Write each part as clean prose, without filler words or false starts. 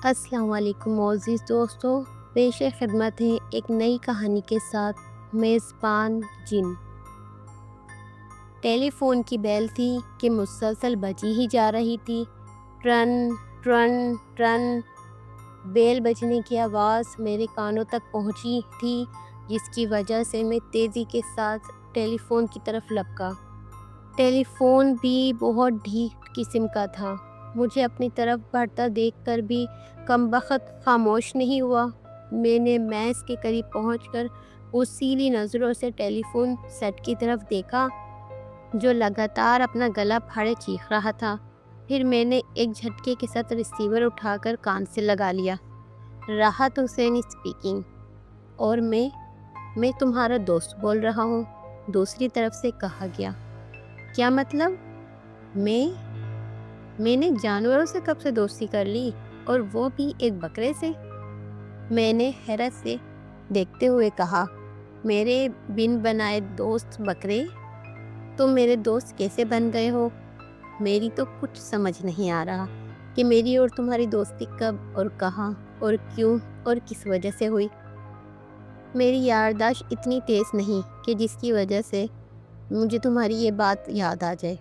السلام علیکم معزز دوستوں، پیش خدمت ہے ایک نئی کہانی کے ساتھ میزبان جن۔ ٹیلی فون کی بیل تھی کہ مسلسل بجی ہی جا رہی تھی۔ ٹرن ٹرن ٹرن، بیل بجنے کی آواز میرے کانوں تک پہنچی تھی، جس کی وجہ سے میں تیزی کے ساتھ ٹیلی فون کی طرف لپکا۔ ٹیلی فون بھی بہت ڈھیٹ قسم کا تھا۔ مجھے اپنی طرف بڑھتا دیکھ کر بھی کم بخت خاموش نہیں ہوا۔ میں نے میز کے قریب پہنچ کر اصیلی نظروں سے ٹیلی فون سیٹ کی طرف دیکھا، جو لگاتار اپنا گلا پھاڑے چیخ رہا تھا۔ پھر میں نے ایک جھٹکے کے ساتھ ریسیور اٹھا کر کان سے لگا لیا۔ راحت حسینی اسپیکنگ، اور میں تمہارا دوست بول رہا ہوں، دوسری طرف سے کہا گیا۔ کیا مطلب؟ میں نے جانوروں سے کب سے دوستی کر لی، اور وہ بھی ایک بکرے سے؟ میں نے حیرت سے دیکھتے ہوئے کہا، میرے بن بنائے دوست بکرے؟ تم میرے دوست کیسے بن گئے ہو؟ میری تو کچھ سمجھ نہیں آ رہا کہ میری اور تمہاری دوستی کب اور کہاں اور کیوں اور کس وجہ سے ہوئی۔ میری یادداشت اتنی تیز نہیں کہ جس کی وجہ سے مجھے تمہاری یہ بات یاد آ جائے۔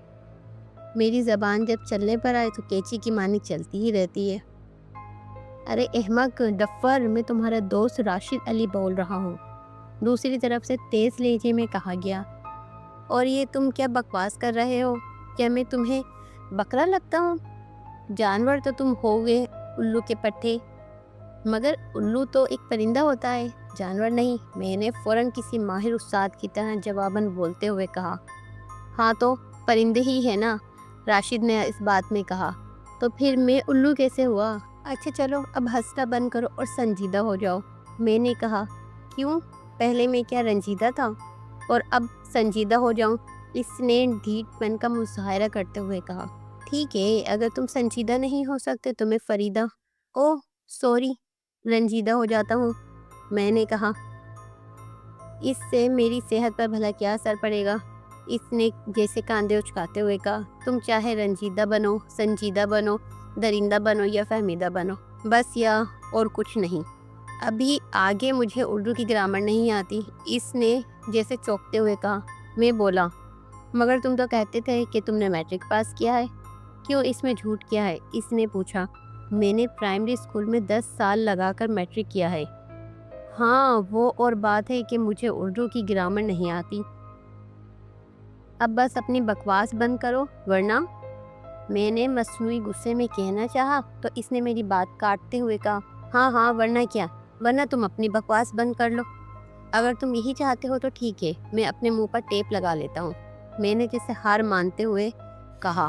میری زبان جب چلنے پر آئے تو کینچی کی مانی چلتی ہی رہتی ہے۔ ارے احمق ڈفر، میں تمہارا دوست راشد علی بول رہا ہوں، دوسری طرف سے تیز لہجے میں کہا گیا۔ اور یہ تم کیا بکواس کر رہے ہو؟ کیا میں تمہیں بکرا لگتا ہوں؟ جانور تو تم ہوگے الو کے پٹھے، مگر الو تو ایک پرندہ ہوتا ہے، جانور نہیں۔ میں نے فوراً کسی ماہر استاد کی طرح جواباً بولتے ہوئے کہا۔ ہاں تو پرندے ہی ہے نا، راشد نے اس بات میں کہا۔ تو پھر میں الو کیسے ہوا؟ اچھا چلو اب ہنسنا بند کرو اور سنجیدہ ہو جاؤ، میں نے کہا۔ کیوں؟ پہلے میں کیا رنجیدہ تھا اور اب سنجیدہ ہو جاؤں؟ اس نے ڈھیٹ پن کا مظاہرہ کرتے ہوئے کہا۔ ٹھیک ہے، اگر تم سنجیدہ نہیں ہو سکتے تو میں فریدہ، اوہ سوری، رنجیدہ ہو جاتا ہوں، میں نے کہا۔ اس سے میری صحت پر بھلا کیا اثر پڑے گا؟ اس نے جیسے کاندھے اچکاتے ہوئے کہا۔ تم چاہے رنجیدہ بنو، سنجیدہ بنو، درندہ بنو یا فہمیدہ بنو، بس یا اور کچھ نہیں۔ ابھی آگے مجھے اردو کی گرامر نہیں آتی، اس نے جیسے چونکتے ہوئے کہا۔ میں بولا، مگر تم تو کہتے تھے کہ تم نے میٹرک پاس کیا ہے، کیوں اس میں جھوٹ کیا ہے؟ اس نے پوچھا۔ میں نے پرائمری اسکول میں 10 سال لگا کر میٹرک کیا ہے۔ ہاں وہ اور بات ہے کہ مجھے اردو کی گرامر نہیں آتی۔ اب بس اپنی بکواس بند کرو ورنہ، میں نے مصنوعی غصے میں کہنا چاہا تو اس نے میری بات کاٹتے ہوئے کہا۔ ہاں ورنہ کیا؟ ورنہ تم اپنی بکواس بند کر لو۔ اگر تم یہی چاہتے ہو تو ٹھیک ہے، میں اپنے منہ پر ٹیپ لگا لیتا ہوں، میں نے جسے ہار مانتے ہوئے کہا۔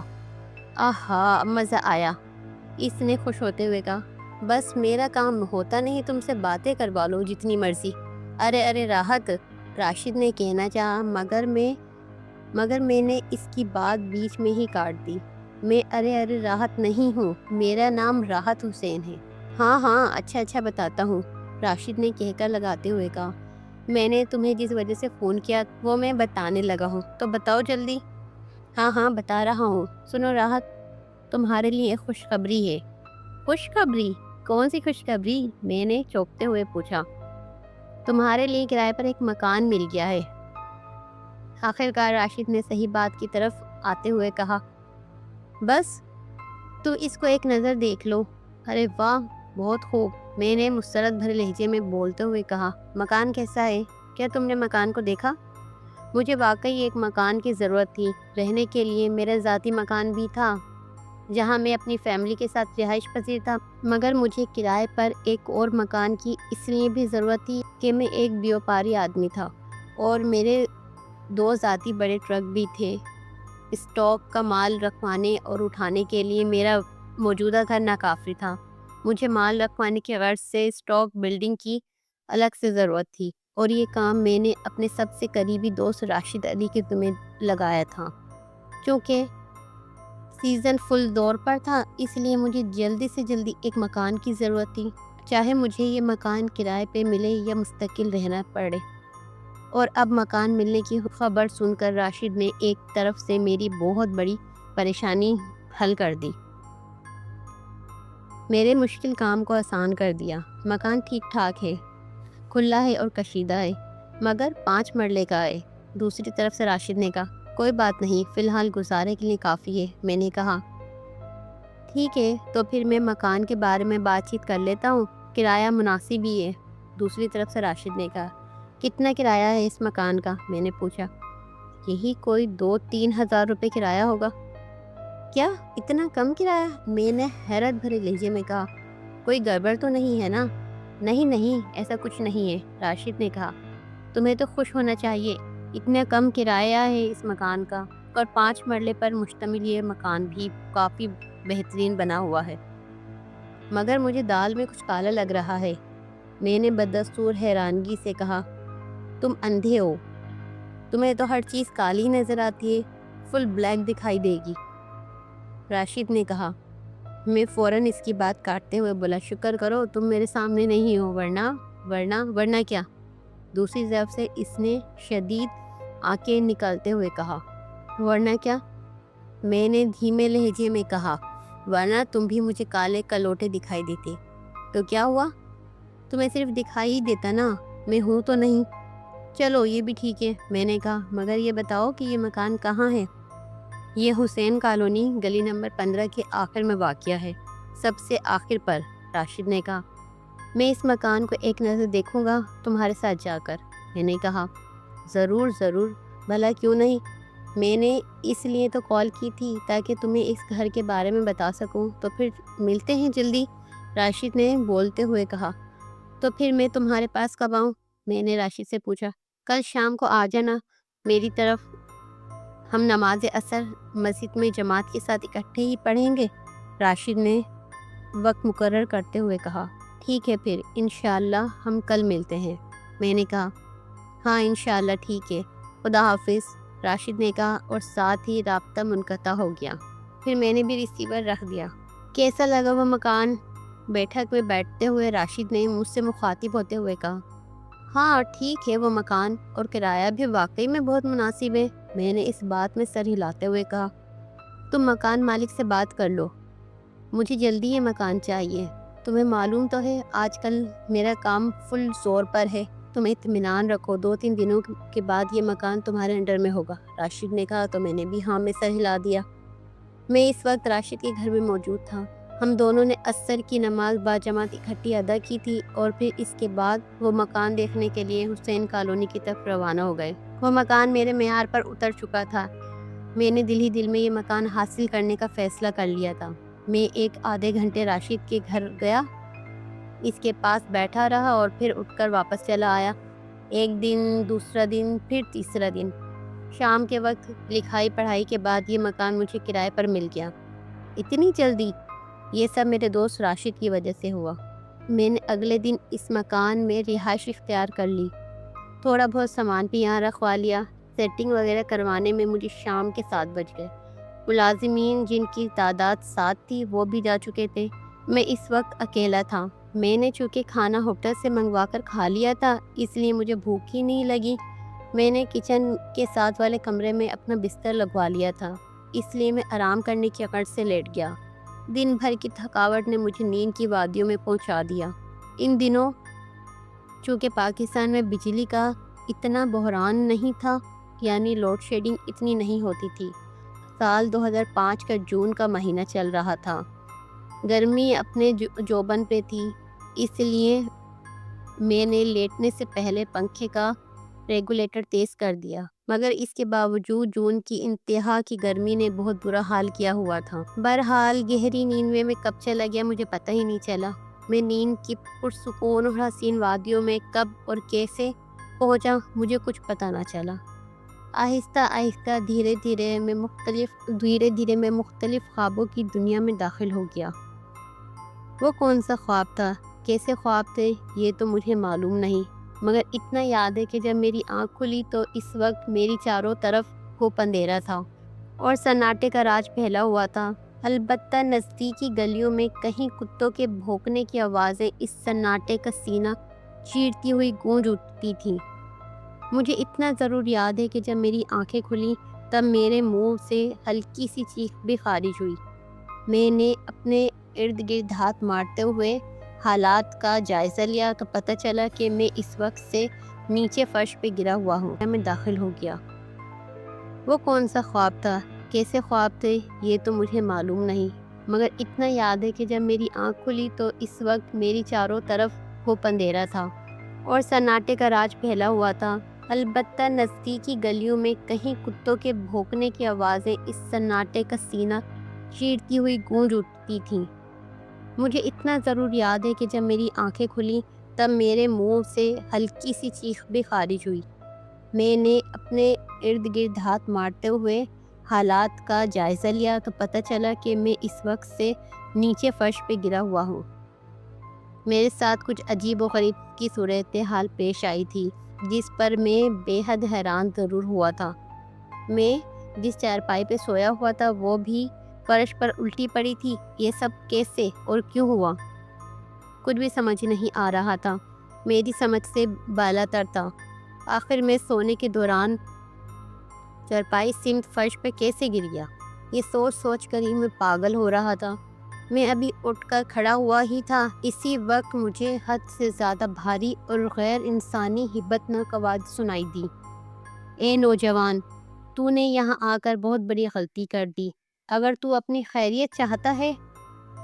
آہا مزہ آیا، اس نے خوش ہوتے ہوئے کہا۔ بس میرا کام ہوتا نہیں تم سے باتیں کروا لو جتنی مرضی۔ ارے راحت، راشد نے کہنا چاہا، مگر میں نے اس کی بات بیچ میں ہی کاٹ دی۔ میں ارے راحت نہیں ہوں، میرا نام راحت حسین ہے۔ ہاں اچھا بتاتا ہوں، راشد نے کہہ کر لگاتے ہوئے کہا۔ میں نے تمہیں جس وجہ سے فون کیا وہ میں بتانے لگا ہوں، تو بتاؤ جلدی۔ ہاں بتا رہا ہوں، سنو راحت، تمہارے لیے ایک خوشخبری ہے۔ خوشخبری؟ کون سی خوشخبری؟ میں نے چونکتے ہوئے پوچھا۔ تمہارے لیے کرائے پر ایک مکان مل گیا ہے۔ آخرکار راشد نے صحیح بات کی طرف آتے ہوئے کہا۔ بس تو اس کو ایک نظر دیکھ لو۔ ارے واہ، بہت خوب، میں نے مسرت بھرے لہجے میں بولتے ہوئے کہا۔ مکان کیسا ہے؟ کیا تم نے مکان کو دیکھا؟ مجھے واقعی ایک مکان کی ضرورت تھی رہنے کے لیے۔ میرا ذاتی مکان بھی تھا جہاں میں اپنی فیملی کے ساتھ رہائش پذیر تھا، مگر مجھے کرائے پر ایک اور مکان کی اس لیے بھی ضرورت تھی کہ میں ایک بیوپاری آدمی تھا اور میرے 2 ذاتی بڑے ٹرک بھی تھے۔ اسٹاک کا مال رکھوانے اور اٹھانے کے لیے میرا موجودہ گھر ناکافی تھا۔ مجھے مال رکھوانے کی غرض سے اسٹاک بلڈنگ کی الگ سے ضرورت تھی، اور یہ کام میں نے اپنے سب سے قریبی دوست راشد علی کے ذمہ لگایا تھا۔ چونکہ سیزن فل دور پر تھا، اس لیے مجھے جلدی سے جلدی ایک مکان کی ضرورت تھی، چاہے مجھے یہ مکان کرائے پہ ملے یا مستقل رہنا پڑے۔ اور اب مکان ملنے کی خبر سن کر راشد نے ایک طرف سے میری بہت بڑی پریشانی حل کر دی۔ میرے مشکل کام کو آسان کر دیا۔ مکان ٹھیک ٹھاک ہے، کھلا ہے اور کشیدہ ہے، مگر 5 مرلے کا ہے۔ دوسری طرف سے راشد نے کہا، کوئی بات نہیں، فی الحال گزارے کے لیے کافی ہے۔ میں نے کہا، ٹھیک ہے، تو پھر میں مکان کے بارے میں بات چیت کر لیتا ہوں، کرایہ مناسب ہی ہے۔ دوسری طرف سے راشد نے کہا، کتنا کرایہ ہے اس مکان کا؟ میں نے پوچھا۔ یہی کوئی 2-3 ہزار روپے کرایہ ہوگا۔ کیا اتنا کم کرایہ؟ میں نے حیرت بھرے لہجے میں کہا، کوئی گڑبڑ تو نہیں ہے نا؟ نہیں نہیں، ایسا کچھ نہیں ہے، راشد نے کہا، تمہیں تو خوش ہونا چاہیے، اتنا کم کرایہ ہے اس مکان کا، اور 5 مرلے پر مشتمل یہ مکان بھی کافی بہترین بنا ہوا ہے، مگر مجھے دال میں کچھ کالا لگ رہا ہے۔ میں نے بدستور حیرانگی سے کہا، تم اندھے ہو، تمہیں تو ہر چیز کالی نظر آتی ہے، فل بلیک دکھائی دے گی۔ راشد نے کہا۔ میں فوراً اس کی بات کاٹتے ہوئے بولا، شکر کرو تم میرے سامنے نہیں ہو، ورنہ کیا؟ دوسری طرف سے اس نے شدید آنکھیں نکالتے ہوئے کہا، ورنہ کیا؟ میں نے دھیمے لہجے میں کہا، ورنہ تم بھی مجھے کالے کلوٹے دکھائی دیتے۔ تو کیا ہوا؟ تمہیں صرف دکھائی ہی دیتا نا، میں ہوں تو نہیں۔ چلو یہ بھی ٹھیک ہے، میں نے کہا، مگر یہ بتاؤ کہ یہ مکان کہاں ہے؟ یہ حسین کالونی گلی نمبر 15 کے آخر میں واقع ہے، سب سے آخر پر، راشد نے کہا۔ میں اس مکان کو ایک نظر دیکھوں گا تمہارے ساتھ جا کر، میں نے کہا۔ ضرور ضرور، بھلا کیوں نہیں، میں نے اس لیے تو کال کی تھی تاکہ تمہیں اس گھر کے بارے میں بتا سکوں، تو پھر ملتے ہیں جلدی، راشد نے بولتے ہوئے کہا۔ تو پھر میں تمہارے پاس کب آؤں؟ میں نے راشد سے پوچھا۔ کل شام کو آ جانا میری طرف، ہم نماز عصر مسجد میں جماعت کے ساتھ اکٹھے ہی پڑھیں گے، راشد نے وقت مقرر کرتے ہوئے کہا۔ ٹھیک ہے پھر، انشاءاللہ ہم کل ملتے ہیں، میں نے کہا۔ ہاں انشاءاللہ ٹھیک ہے، خدا حافظ، راشد نے کہا، اور ساتھ ہی رابطہ منقطع ہو گیا۔ پھر میں نے بھی ریسیور رکھ دیا۔ کیسا لگا وہ مکان؟ بیٹھک میں بیٹھتے ہوئے راشد نے مجھ سے مخاطب ہوتے ہوئے کہا۔ ہاں ٹھیک ہے وہ مکان، اور کرایہ بھی واقعی میں بہت مناسب ہے، میں نے اس بات میں سر ہلاتے ہوئے کہا۔ تم مکان مالک سے بات کر لو، مجھے جلدی یہ مکان چاہیے، تمہیں معلوم تو ہے آج کل میرا کام فل زور پر ہے، تم اطمینان رکھو، 2-3 دنوں کے بعد یہ مکان تمہارے انڈر میں ہوگا، راشد نے کہا۔ تو میں نے بھی ہاں میں سر ہلا دیا۔ میں اس وقت راشد کے گھر میں موجود تھا۔ ہم دونوں نے عصر کی نماز باجماعت اکٹھی ادا کی تھی، اور پھر اس کے بعد وہ مکان دیکھنے کے لیے حسین کالونی کی طرف روانہ ہو گئے۔ وہ مکان میرے معیار پر اتر چکا تھا، میں نے دل ہی دل میں یہ مکان حاصل کرنے کا فیصلہ کر لیا تھا۔ میں 1-آدھے گھنٹے راشد کے گھر گیا، اس کے پاس بیٹھا رہا اور پھر اٹھ کر واپس چلا آیا۔ ایک دن، دوسرا دن، پھر تیسرا دن، شام کے وقت لکھائی پڑھائی کے بعد یہ مکان مجھے کرائے پر مل گیا۔ اتنی جلدی؟ یہ سب میرے دوست راشد کی وجہ سے ہوا۔ میں نے اگلے دن اس مکان میں رہائش اختیار کر لی، تھوڑا بہت سامان بھی یہاں رکھوا لیا۔ سیٹنگ وغیرہ کروانے میں مجھے شام کے 7 بج گئے۔ ملازمین جن کی تعداد 7 تھی وہ بھی جا چکے تھے، میں اس وقت اکیلا تھا۔ میں نے چونکہ کھانا ہوٹل سے منگوا کر کھا لیا تھا، اس لیے مجھے بھوک ہی نہیں لگی۔ میں نے کچن کے ساتھ والے کمرے میں اپنا بستر لگوا لیا تھا، اس لیے میں آرام کرنے کی عقد سے لیٹ گیا۔ دن بھر کی تھکاوٹ نے مجھے نیند کی وادیوں میں پہنچا دیا۔ ان دنوں چونکہ پاکستان میں بجلی کا اتنا بحران نہیں تھا، یعنی لوڈ شیڈنگ اتنی نہیں ہوتی تھی۔ سال 2005 کا جون کا مہینہ چل رہا تھا، گرمی اپنے جوبن پہ تھی، اس لیے میں نے لیٹنے سے پہلے پنکھے کا ریگولیٹر تیز کر دیا، مگر اس کے باوجود جون کی انتہا کی گرمی نے بہت برا حال کیا ہوا تھا۔ بہرحال گہری نیند میں کب چلا گیا مجھے پتہ ہی نہیں چلا۔ میں نیند کی پرسکون اور حسین وادیوں میں کب اور کیسے پہنچا مجھے کچھ پتہ نہ چلا۔ آہستہ آہستہ دھیرے دھیرے میں مختلف خوابوں کی دنیا میں داخل ہو گیا۔ وہ کون سا خواب تھا، کیسے خواب تھے، یہ تو مجھے معلوم نہیں، مگر اتنا یاد ہے کہ جب میری آنکھ کھلی تو اس وقت میری چاروں طرف خوب اندھیرا تھا اور سناٹے کا راج پھیلا ہوا تھا۔ البتہ نزدیکی گلیوں میں کہیں کتوں کے بھونکنے کی آوازیں اس سناٹے کا سینہ چیرتی ہوئی گونج اٹھتی تھیں۔ مجھے اتنا ضرور یاد ہے کہ جب میری آنکھیں کھلیں تب میرے منہ سے ہلکی سی چیخ بھی خارج ہوئی۔ میں نے اپنے ارد گرد ہاتھ مارتے ہوئے حالات کا جائزہ لیا تو پتہ چلا کہ میں اس وقت سے نیچے فرش پہ گرا ہوا ہوں۔ میں داخل ہو گیا۔ وہ کون سا خواب تھا، کیسے خواب تھے، یہ تو مجھے معلوم نہیں، مگر اتنا یاد ہے کہ جب میری آنکھ کھلی تو اس وقت میری چاروں طرف خوب اندھیرا تھا اور سناٹے کا راج پھیلا ہوا تھا۔ البتہ نزدیکی گلیوں میں کہیں کتوں کے بھونکنے کی آوازیں اس سناٹے کا سینہ چیرتی ہوئی گونج اٹھتی تھیں۔ مجھے اتنا ضرور یاد ہے کہ جب میری آنکھیں کھلیں تب میرے منہ سے ہلکی سی چیخ بھی خارج ہوئی۔ میں نے اپنے ارد گرد ہاتھ مارتے ہوئے حالات کا جائزہ لیا تو پتہ چلا کہ میں اس وقت سے نیچے فرش پہ گرا ہوا ہوں۔ میرے ساتھ کچھ عجیب و غریب کی صورتحال پیش آئی تھی جس پر میں بے حد حیران ضرور ہوا تھا۔ میں جس چارپائی پہ سویا ہوا تھا وہ بھی فرش پر الٹی پڑی تھی۔ یہ سب کیسے اور کیوں ہوا؟ کچھ بھی سمجھ نہیں آ رہا تھا، میری سمجھ سے بالاتر تھا۔ آخر میں سونے کے دوران چارپائی سمت فرش پہ کیسے گر گیا؟ یہ سوچ سوچ کر ہی میں پاگل ہو رہا تھا۔ میں ابھی اٹھ کر کھڑا ہوا ہی تھا، اسی وقت مجھے حد سے زیادہ بھاری اور غیر انسانی ہیبتناک آواز سنائی دی۔ اے نوجوان، تو نے یہاں آ کر بہت بڑی غلطی کر دی۔ اگر تو اپنی خیریت چاہتا ہے،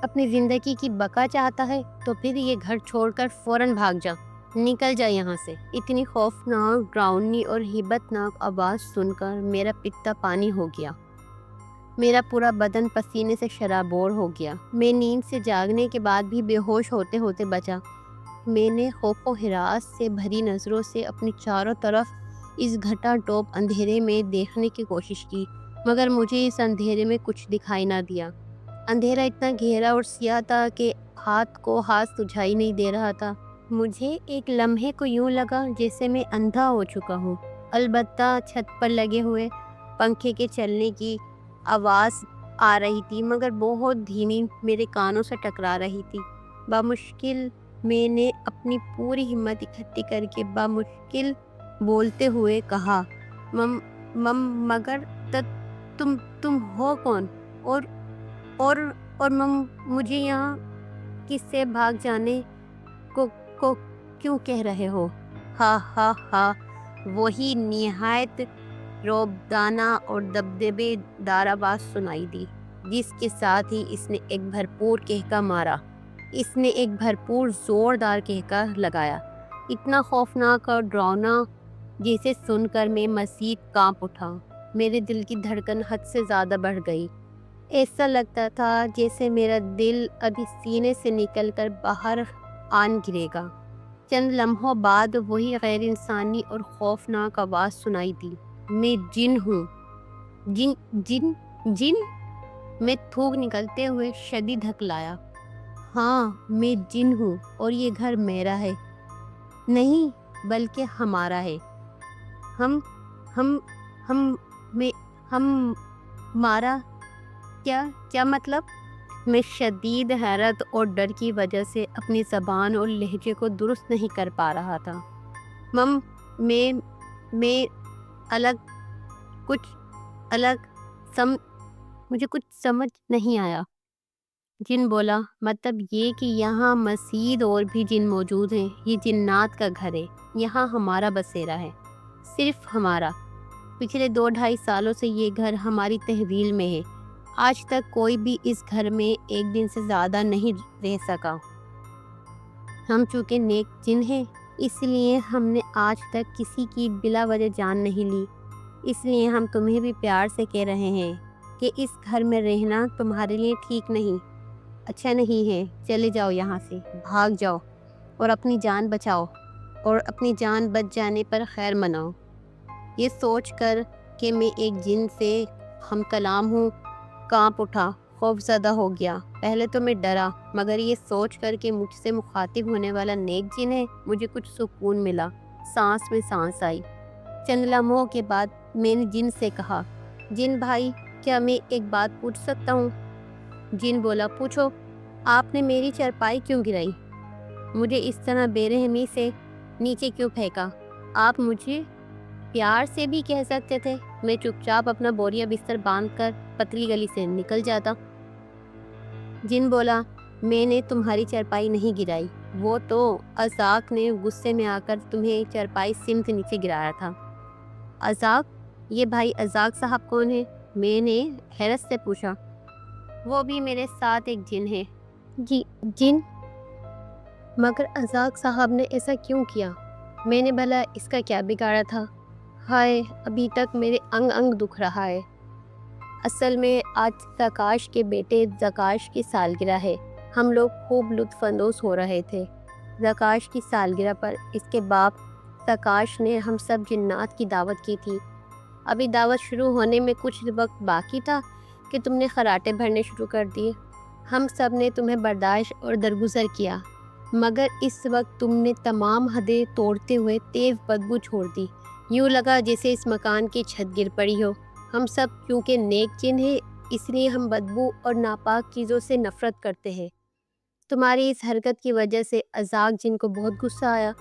اپنی زندگی کی بقا چاہتا ہے تو پھر یہ گھر چھوڑ کر فوراً بھاگ جا، نکل جا یہاں سے۔ اتنی خوفناک، ڈراؤنی اور ہیبتناک آواز سن کر میرا پتا پانی ہو گیا۔ میرا پورا بدن پسینے سے شرابور ہو گیا۔ میں نیند سے جاگنے کے بعد بھی بے ہوش ہوتے ہوتے بچا۔ میں نے خوف و ہراس سے بھری نظروں سے اپنی چاروں طرف اس گھٹا ٹوپ اندھیرے میں دیکھنے کی کوشش کی، مگر مجھے اس اندھیرے میں کچھ دکھائی نہ دیا۔ اندھیرا اتنا گہرا اور سیاہ تھا کہ ہاتھ کو ہاتھ سجھائی نہیں دے رہا تھا۔ مجھے ایک لمحے کو یوں لگا جیسے میں اندھا ہو چکا ہوں۔ البتہ چھت پر لگے ہوئے پنکھے کے چلنے کی آواز آ رہی تھی، مگر بہت دھیمی، میرے کانوں سے ٹکرا رہی تھی۔ بامشکل میں نے اپنی پوری ہمت اکٹھی کر کے بامشکل بولتے ہوئے کہا، مگر تم ہو کون؟ اور مجھے یہاں کس سے بھاگ جانے کو کیوں کہہ رہے ہو؟ ہا ہا ہا، وہی نہایت رعبدانہ اور دبدبے دار آواز سنائی دی، جس کے ساتھ ہی اس نے ایک بھرپور کہکا مارا۔ اس نے ایک بھرپور زوردار کہکا لگایا، اتنا خوفناک اور ڈراؤنا جسے سن کر میں مزید کانپ اٹھا۔ میرے دل کی دھڑکن حد سے زیادہ بڑھ گئی۔ ایسا لگتا تھا جیسے میرا دل ابھی سینے سے نکل کر باہر آن گرے گا۔ چند لمحوں بعد وہی غیر انسانی اور خوفناک آواز سنائی دی، میں جن ہوں۔ جن؟ میں تھوک نکلتے ہوئے شدید ہکلایا۔ ہاں، میں جن ہوں اور یہ گھر میرا ہے، نہیں بلکہ ہمارا ہے۔ ہمارا کیا مطلب؟ میں شدید حیرت اور ڈر کی وجہ سے اپنی زبان اور لہجے کو درست نہیں کر پا رہا تھا۔ میں مجھے کچھ سمجھ نہیں آیا۔ جن بولا، مطلب یہ کہ یہاں مزید اور بھی جن موجود ہیں، یہ جنات کا گھر ہے، یہاں ہمارا بسیرا ہے، صرف ہمارا۔ پچھلے 2-2.5 سالوں سے یہ گھر ہماری تحویل میں ہے، آج تک کوئی بھی اس گھر میں ایک دن سے زیادہ نہیں رہ سکا۔ ہم چونکہ نیک جن ہیں، اس لیے ہم نے آج تک کسی کی بلا وجہ جان نہیں لی، اس لیے ہم تمہیں بھی پیار سے کہہ رہے ہیں کہ اس گھر میں رہنا تمہارے لیے ٹھیک نہیں، اچھا نہیں ہے۔ چلے جاؤ یہاں سے، بھاگ جاؤ اور اپنی جان بچاؤ، اور اپنی جان بچ جانے پر خیر مناؤ۔ یہ سوچ کر کہ میں ایک جن سے ہم کلام ہوں، کانپ اٹھا، خوف زدہ ہو گیا۔ پہلے تو میں ڈرا، مگر یہ سوچ کر کہ مجھ سے مخاطب ہونے والا نیک جن ہے، مجھے کچھ سکون ملا، سانس میں سانس آئی۔ چند لمحوں کے بعد میں نے جن سے کہا، جن بھائی، کیا میں ایک بات پوچھ سکتا ہوں؟ جن بولا، پوچھو۔ آپ نے میری چارپائی کیوں گرائی؟ مجھے اس طرح بے رحمی سے نیچے کیوں پھینکا؟ آپ مجھے پیار سے بھی کہہ سکتے تھے، میں چپ چاپ اپنا بوریا بستر باندھ کر پتلی گلی سے نکل جاتا۔ جن بولا، میں نے تمہاری چارپائی نہیں گرائی، وہ تو ازاق نے غصے میں آ کر تمہیں چارپائی سمت نیچے گرایا تھا۔ ازاق؟ یہ بھائی ازاق صاحب کون ہے؟ میں نے حیرت سے پوچھا۔ وہ بھی میرے ساتھ ایک جن ہے۔ جی جن؟ مگر ازاق صاحب نے ایسا کیوں کیا؟ میں نے بھلا اس کا کیا بگاڑا تھا؟ ہائے، ابھی تک میرے انگ انگ دکھ رہا ہے۔ اصل میں آج زکاش کے بیٹے زکاش کی سالگرہ ہے۔ ہم لوگ خوب لطف اندوز ہو رہے تھے۔ زکاش کی سالگرہ پر اس کے باپ زکاش نے ہم سب جنات کی دعوت کی تھی۔ ابھی دعوت شروع ہونے میں کچھ وقت باقی تھا کہ تم نے خراٹے بھرنے شروع کر دیے۔ ہم سب نے تمہیں برداشت اور درگزر کیا، مگر اس وقت تم نے تمام حدیں توڑتے ہوئے تیز بدبو چھوڑ دی۔ یوں لگا جیسے اس مکان کی چھت گر پڑی ہو۔ ہم سب کیونکہ نیک جن ہیں، اس لیے ہم بدبو اور ناپاک چیزوں سے نفرت کرتے ہیں۔ تمہاری اس حرکت کی وجہ سے ازاق جن کو بہت غصہ آیا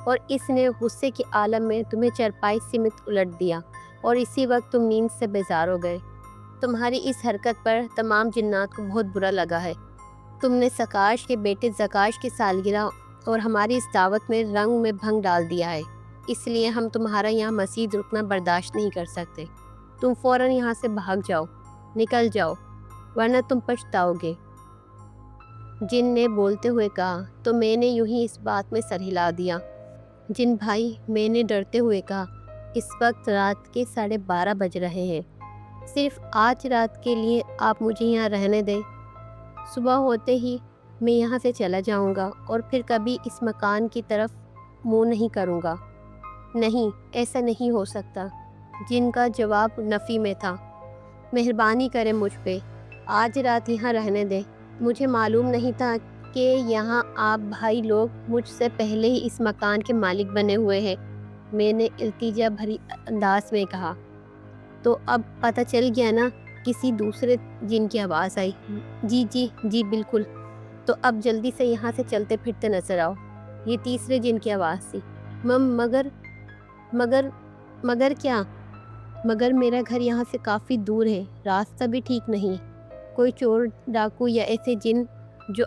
اور اس نے غصے کے عالم میں تمہیں چارپائی سمیت الٹ دیا اور اسی وقت تم نیند سے بیزار ہو گئے۔ تمہاری اس حرکت پر تمام جنات کو بہت برا لگا ہے۔ تم نے زکاش کے بیٹے زکاش کی سالگرہ اور ہماری اس دعوت میں رنگ میں بھنگ ڈال دیا ہے، اس لیے ہم تمہارا یہاں مزید رکنا برداشت نہیں کر سکتے۔ تم فوراً یہاں سے بھاگ جاؤ، نکل جاؤ، ورنہ تم پچھتاؤ گے، جن نے بولتے ہوئے کہا۔ تو میں نے یوں ہی اس بات میں سر ہلا دیا۔ جن بھائی، میں نے ڈرتے ہوئے کہا، اس وقت رات کے 12:30 بج رہے ہیں۔ صرف آج رات کے لیے آپ مجھے یہاں رہنے دیں۔ صبح ہوتے ہی میں یہاں سے چلا جاؤں گا اور پھر کبھی اس مکان کی طرف منہ نہیں کروں گا۔ نہیں، ایسا نہیں ہو سکتا۔ جن کا جواب نفی میں تھا۔ مہربانی کریں مجھ پہ، آج رات یہاں رہنے دیں۔ مجھے معلوم نہیں تھا کہ یہاں آپ بھائی لوگ مجھ سے پہلے ہی اس مکان کے مالک بنے ہوئے ہیں، میں نے التجا بھری انداز میں کہا۔ تو اب پتہ چل گیا نا؟ کسی دوسرے جن کی آواز آئی۔ جی جی جی بالکل۔ تو اب جلدی سے یہاں سے چلتے پھرتے نظر آؤ۔ یہ تیسرے جن کی آواز تھی۔ مگر کیا؟ مگر میرا گھر یہاں سے کافی دور ہے، راستہ بھی ٹھیک نہیں۔ کوئی چور ڈاکو یا ایسے جن جو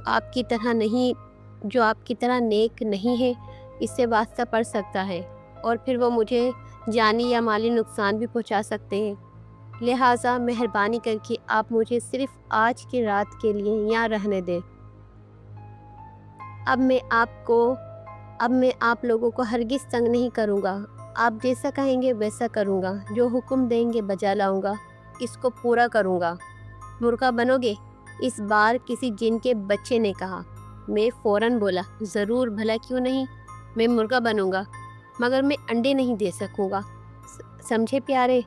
آپ کی طرح نیک نہیں ہے، اس سے واسطہ پڑ سکتا ہے اور پھر وہ مجھے جانی یا مالی نقصان بھی پہنچا سکتے ہیں۔ لہٰذا مہربانی کر کے آپ مجھے صرف آج کی رات کے لیے یہاں رہنے دیں۔ اب میں آپ لوگوں کو ہرگز تنگ نہیں کروں گا۔ آپ جیسا کہیں گے ویسا کروں گا، جو حکم دیں گے بجا لاؤں گا، اس کو پورا کروں گا۔ مرغا بنو گے؟ اس بار کسی جن کے بچے نے کہا۔ میں فوراً بولا، ضرور، بھلا کیوں نہیں، میں مرغا بنوں گا، مگر میں انڈے نہیں دے سکوں گا۔ سمجھے پیارے؟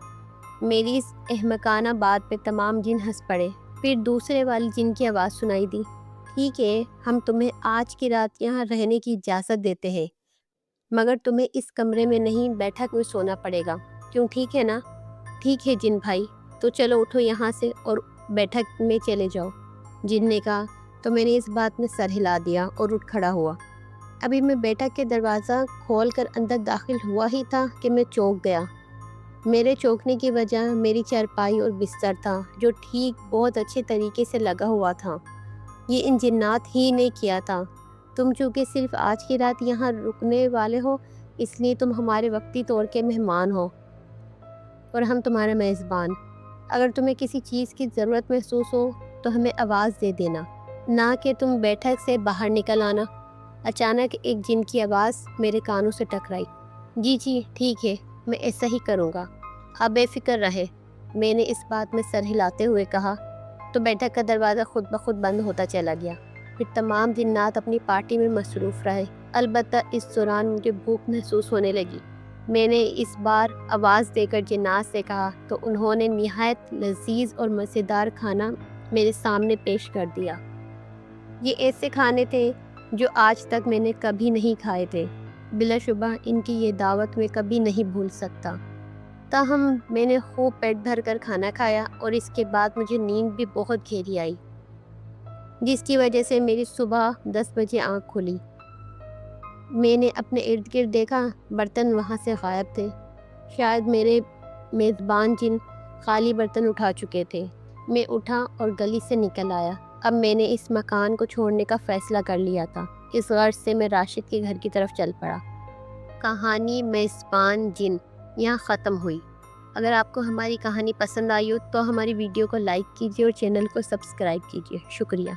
میری اس احمقانہ بات پہ تمام جن ہنس پڑے۔ پھر دوسرے والی جن کی آواز سنائی دی۔ ٹھیک ہے، ہم تمہیں آج کی رات یہاں رہنے کی اجازت دیتے ہیں، مگر تمہیں اس کمرے میں نہیں، بیٹھک میں سونا پڑے گا۔ کیوں، ٹھیک ہے نا؟ ٹھیک ہے جن بھائی، تو چلو اٹھو یہاں سے اور بیٹھک میں چلے جاؤ، جن نے کہا۔ تو میں نے اس بات میں سر ہلا دیا اور اٹھ کھڑا ہوا۔ ابھی میں بیٹھک کے دروازہ کھول کر اندر داخل ہوا ہی تھا کہ میں چونک گیا۔ میرے چونکنے کی وجہ میری چارپائی اور بستر تھا، جو ٹھیک بہت اچھے طریقے سے لگا ہوا تھا۔ یہ ان جنات ہی نے کیا تھا۔ تم چونکہ صرف آج کی رات یہاں رکنے والے ہو، اس لیے تم ہمارے وقتی طور کے مہمان ہو اور ہم تمہارے میزبان۔ اگر تمہیں کسی چیز کی ضرورت محسوس ہو تو ہمیں آواز دے دینا، نہ کہ تم بیٹھک سے باہر نکل آنا۔ اچانک ایک جن کی آواز میرے کانوں سے ٹکرائی۔ جی جی ٹھیک ہے، میں ایسا ہی کروں گا، آپ بے فکر رہے، میں نے اس بات میں سر ہلاتے ہوئے کہا۔ تو بیٹھک کا دروازہ خود بخود بند ہوتا چلا گیا۔ پھر تمام جنات اپنی پارٹی میں مصروف رہے۔ البتہ اس دوران مجھے بھوک محسوس ہونے لگی۔ میں نے اس بار آواز دے کر جنات سے کہا تو انہوں نے نہایت لذیذ اور مزیدار کھانا میرے سامنے پیش کر دیا۔ یہ ایسے کھانے تھے جو آج تک میں نے کبھی نہیں کھائے تھے۔ بلا شبہ ان کی یہ دعوت میں کبھی نہیں بھول سکتا۔ تاہم میں نے خوب پیٹ بھر کر کھانا کھایا اور اس کے بعد مجھے نیند بھی بہت گہری آئی، جس کی وجہ سے میری صبح 10 بجے آنکھ کھلی۔ میں نے اپنے ارد گرد دیکھا، برتن وہاں سے غائب تھے۔ شاید میرے میزبان جن خالی برتن اٹھا چکے تھے۔ میں اٹھا اور گلی سے نکل آیا۔ اب میں نے اس مکان کو چھوڑنے کا فیصلہ کر لیا تھا۔ اس غرض سے میں راشد کے گھر کی طرف چل پڑا۔ کہانی میزبان جن یہاں ختم ہوئی۔ اگر آپ کو ہماری کہانی پسند آئی ہو تو ہماری ویڈیو کو لائک کیجیے اور چینل کو سبسکرائب کیجیے۔ شکریہ۔